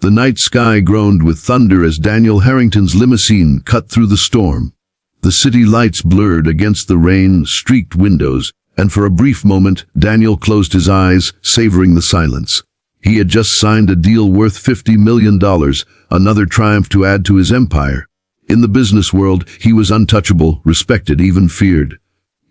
The night sky groaned with thunder as Daniel Harrington's limousine cut through the storm. The city lights blurred against the rain-streaked windows, and for a brief moment, Daniel closed his eyes, savoring the silence. He had just signed a deal worth $50 million, another triumph to add to his empire. In the business world, he was untouchable, respected, even feared.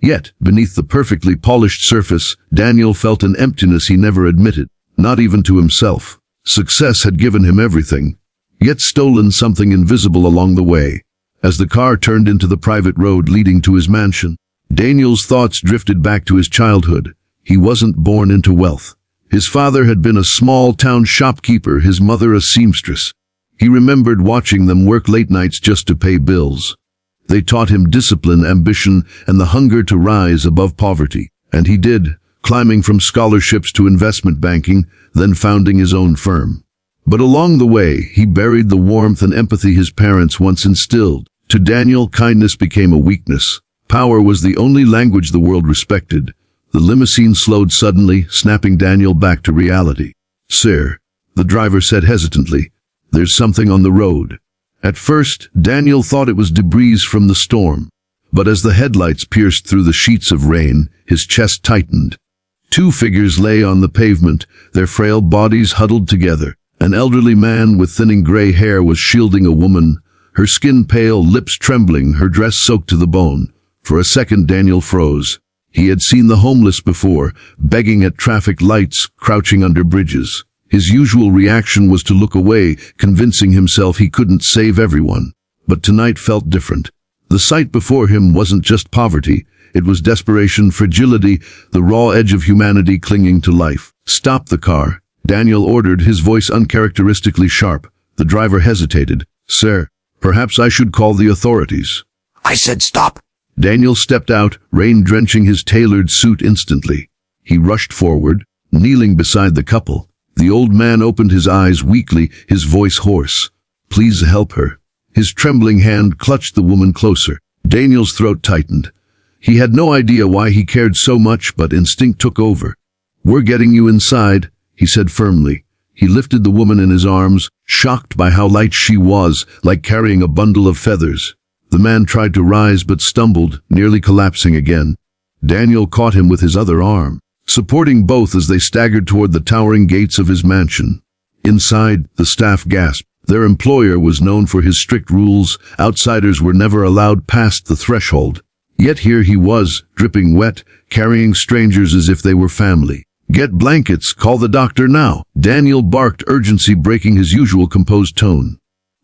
Yet, beneath the perfectly polished surface, Daniel felt an emptiness he never admitted, not even to himself. Success had given him everything, yet stolen something invisible along the way. As the car turned into the private road leading to his mansion, Daniel's thoughts drifted back to his childhood. He wasn't born into wealth. His father had been a small-town shopkeeper, his mother a seamstress. He remembered watching them work late nights just to pay bills. They taught him discipline, ambition, and the hunger to rise above poverty. And he did, climbing from scholarships to investment banking, then founding his own firm. But along the way, he buried the warmth and empathy his parents once instilled. To Daniel, kindness became a weakness. Power was the only language the world respected. The limousine slowed suddenly, snapping Daniel back to reality. "Sir," the driver said hesitantly, "there's something on the road." At first, Daniel thought it was debris from the storm. But as the headlights pierced through the sheets of rain, his chest tightened. Two figures lay on the pavement, their frail bodies huddled together. An elderly man with thinning gray hair was shielding a woman, her skin pale, lips trembling, her dress soaked to the bone. For a second, Daniel froze. He had seen the homeless before, begging at traffic lights, crouching under bridges. His usual reaction was to look away, convincing himself he couldn't save everyone. But tonight felt different. The sight before him wasn't just poverty. It was desperation, fragility, the raw edge of humanity clinging to life. "Stop the car," Daniel ordered, his voice uncharacteristically sharp. The driver hesitated. "Sir, perhaps I should call the authorities." "I said stop." Daniel stepped out, rain drenching his tailored suit instantly. He rushed forward, kneeling beside the couple. The old man opened his eyes weakly, his voice hoarse. "Please help her." His trembling hand clutched the woman closer. Daniel's throat tightened. He had no idea why he cared so much, but instinct took over. "We're getting you inside," he said firmly. He lifted the woman in his arms, shocked by how light she was, like carrying a bundle of feathers. The man tried to rise but stumbled, nearly collapsing again. Daniel caught him with his other arm, supporting both as they staggered toward the towering gates of his mansion. Inside, the staff gasped. Their employer was known for his strict rules. Outsiders were never allowed past the threshold. Yet here he was, dripping wet, carrying strangers as if they were family. "Get blankets, call the doctor now." Daniel barked, urgency breaking his usual composed tone.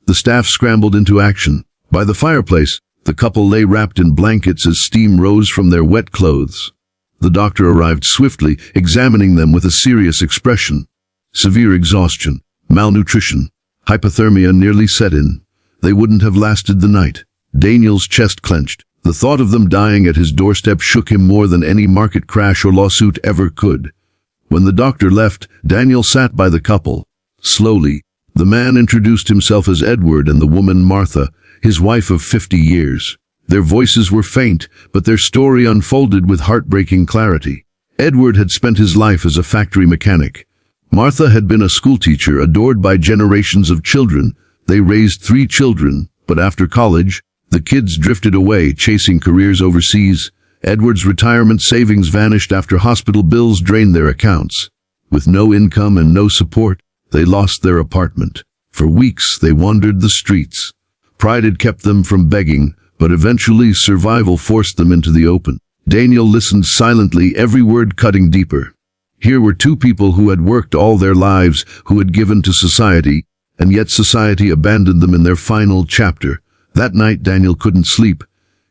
The staff scrambled into action. By the fireplace, the couple lay wrapped in blankets as steam rose from their wet clothes. The doctor arrived swiftly, examining them with a serious expression. Severe exhaustion, malnutrition, hypothermia nearly set in. They wouldn't have lasted the night. Daniel's chest clenched. The thought of them dying at his doorstep shook him more than any market crash or lawsuit ever could. When the doctor left, Daniel sat by the couple. Slowly, the man introduced himself as Edward and the woman Martha, his wife of 50 years. Their voices were faint, but their story unfolded with heartbreaking clarity. Edward had spent his life as a factory mechanic. Martha had been a schoolteacher, adored by generations of children. They raised 3 children, but after college, the kids drifted away, chasing careers overseas. Edward's retirement savings vanished after hospital bills drained their accounts. With no income and no support, they lost their apartment. For weeks, they wandered the streets. Pride had kept them from begging, but eventually survival forced them into the open. Daniel listened silently, every word cutting deeper. Here were 2 people who had worked all their lives, who had given to society, and yet society abandoned them in their final chapter. That night, Daniel couldn't sleep.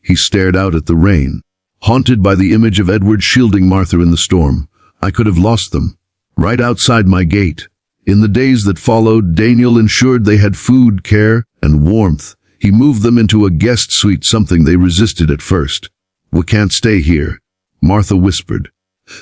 He stared out at the rain, haunted by the image of Edward shielding Martha in the storm. "I could have lost them, right outside my gate." In the days that followed, Daniel ensured they had food, care, and warmth. He moved them into a guest suite, something they resisted at first. "We can't stay here," Martha whispered.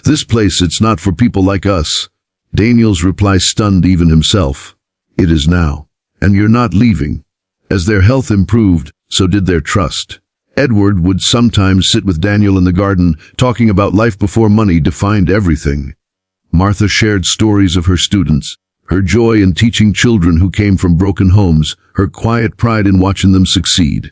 "This place, it's not for people like us." Daniel's reply stunned even himself. "It is now. And you're not leaving." As their health improved, so did their trust. Edward would sometimes sit with Daniel in the garden, talking about life before money defined everything. Martha shared stories of her students, Her joy in teaching children who came from broken homes, her quiet pride in watching them succeed.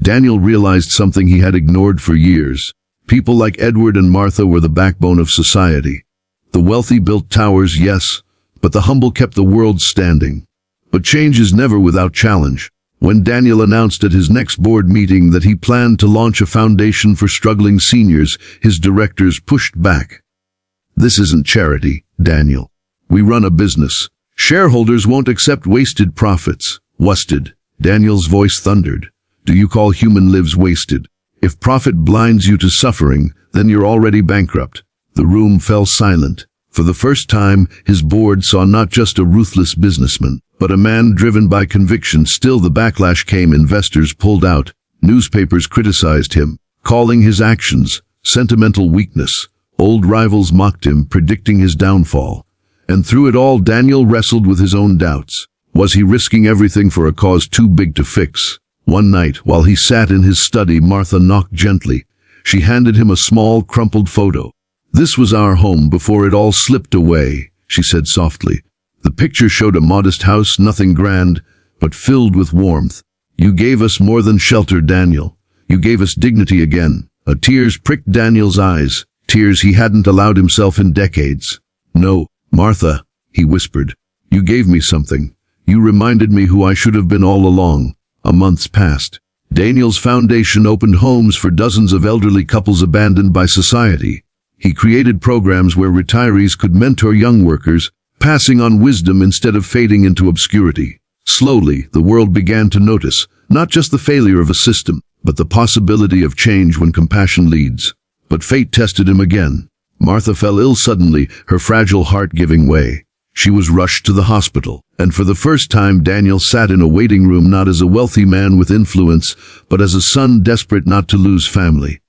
Daniel realized something he had ignored for years. People like Edward and Martha were the backbone of society. The wealthy built towers, yes, but the humble kept the world standing. But change is never without challenge. When Daniel announced at his next board meeting that he planned to launch a foundation for struggling seniors, his directors pushed back. "This isn't charity, Daniel. We run a business. Shareholders won't accept wasted profits." "Wasted?" Daniel's voice thundered. "Do you call human lives wasted? If profit blinds you to suffering, then you're already bankrupt." The room fell silent. For the first time, his board saw not just a ruthless businessman, but a man driven by conviction. Still, the backlash came. Investors pulled out. Newspapers criticized him, calling his actions sentimental weakness. Old rivals mocked him, predicting his downfall. And through it all, Daniel wrestled with his own doubts. Was he risking everything for a cause too big to fix? One night, while he sat in his study, Martha knocked gently. She handed him a small, crumpled photo. "This was our home before it all slipped away," she said softly. The picture showed a modest house, nothing grand, but filled with warmth. "You gave us more than shelter, Daniel. You gave us dignity again." Tears pricked Daniel's eyes, tears he hadn't allowed himself in decades. "No, Martha," he whispered. "You gave me something. You reminded me who I should have been all along." A month passed. Daniel's foundation opened homes for dozens of elderly couples abandoned by society. He created programs where retirees could mentor young workers, passing on wisdom instead of fading into obscurity. Slowly, the world began to notice, not just the failure of a system, but the possibility of change when compassion leads. But fate tested him again. Martha fell ill suddenly, her fragile heart giving way. She was rushed to the hospital, and for the first time Daniel sat in a waiting room, not as a wealthy man with influence, but as a son desperate not to lose family.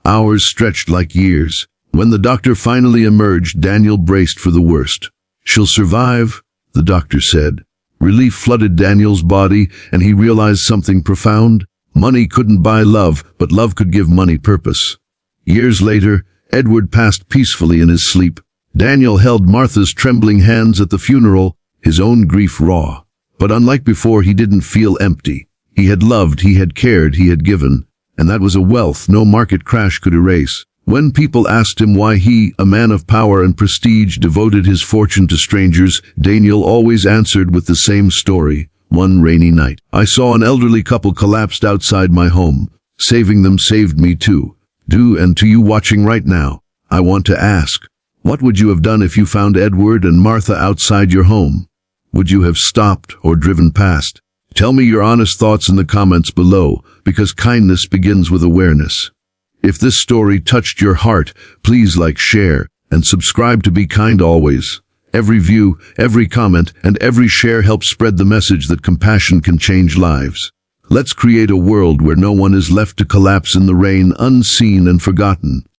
Hours stretched like years. When the doctor finally emerged, Daniel braced for the worst. "She'll survive," the doctor said. Relief flooded Daniel's body, and he realized something profound. Money couldn't buy love, but love could give money purpose. Years later, Edward passed peacefully in his sleep. Daniel held Martha's trembling hands at the funeral, his own grief raw. But unlike before, he didn't feel empty. He had loved, he had cared, he had given, and that was a wealth no market crash could erase. When people asked him why he, a man of power and prestige, devoted his fortune to strangers, Daniel always answered with the same story. "One rainy night, I saw an elderly couple collapsed outside my home. Saving them saved me too. And to you watching right now, I want to ask, what would you have done if you found Edward and Martha outside your home? Would you have stopped or driven past? Tell me your honest thoughts in the comments below, because kindness begins with awareness. If this story touched your heart, please like, share, and subscribe to Be Kind Always. Every view, every comment, and every share helps spread the message that compassion can change lives. Let's create a world where no one is left to collapse in the rain, unseen and forgotten.